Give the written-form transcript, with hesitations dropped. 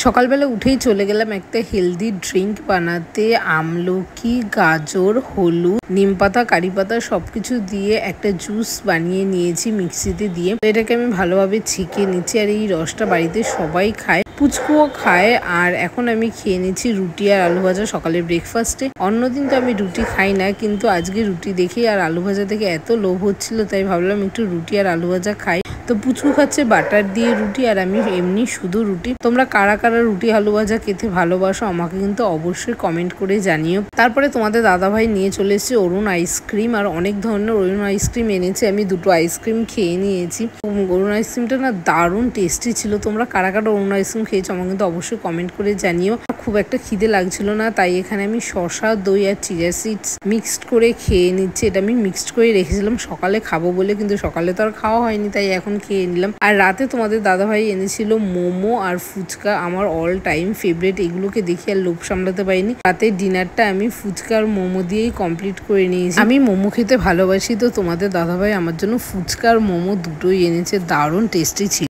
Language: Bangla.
সকালবেলা উঠেই চলে গেলাম একটা হেলদি ড্রিঙ্ক বানাতে। আমলকি, গাজর, হলুদ, নিমপাতা, কারি পাতা সবকিছু দিয়ে একটা জুস বানিয়ে নিয়েছি মিক্সিতে দিয়ে। তো এটাকে আমি ভালোভাবে ছেঁকে নিচ্ছি। আর এই রসটা বাড়িতে সবাই খায়, পুচকুও খায়। আর এখন আমি খেয়ে নিচ্ছি রুটি আর আলু ভাজা সকালের ব্রেকফাস্টে। অন্যদিন তো আমি রুটি খাই না, কিন্তু আজকে রুটি দেখে আর আলু ভাজা দেখে এত লোভ হচ্ছিল, তাই ভাবলাম একটু রুটি আর আলু ভাজা খাই। তো পুচকু খাচ্ছে বাটার দিয়ে রুটি, আর আমি এমনি শুধু রুটি। তোমরা কারা কারা রুটি আলু ভাজা খেতে ভালোবাসো আমাকে কিন্তু অবশ্যই কমেন্ট করে জানিও। তারপরে তোমাদের দাদাভাই নিয়ে চলে এসেছে অরুণ আইসক্রিম, আর অনেক ধরনের অরুণ আইসক্রিম এনেছে। আমি দুটো আইসক্রিম খেয়ে নিয়েছি। অরুণ আইসক্রিমটা না দারুণ টেস্টি ছিল। তোমরা কারা কারা অরুণ আইসক্রিম খেয়েছো আমাকে কিন্তু অবশ্যই কমেন্ট করে জানিও। খুব একটা খিদে লাগছিল না, তাই এখানে আমি শসা, দই আর চিয়া সিডস মিক্সড করে খেয়ে নিচ্ছি। এটা আমি মিক্সড করে রেখেছিলাম সকালে খাবো বলে, কিন্তু সকালে তো আর খাওয়া হয়নি, তাই এখন খেয়ে নিলাম। আর রাতে তোমাদের দাদাভাই এনেছিল মোমো আর ফুচকা, আমার অল টাইম ফেভারিট। এগুলোকে দেখে আর লোভ সামলাতে পারিনি। রাতে ডিনারটা আমি ফুচকা আর মোমো দিয়েই কমপ্লিট করে নিয়েছি। আমি মোমো খেতে ভালোবাসি, তো তোমাদের দাদাভাই আমার জন্য ফুচকা আর মোমো দুটোই এনেছে, দারুণ টেস্টি ছিল।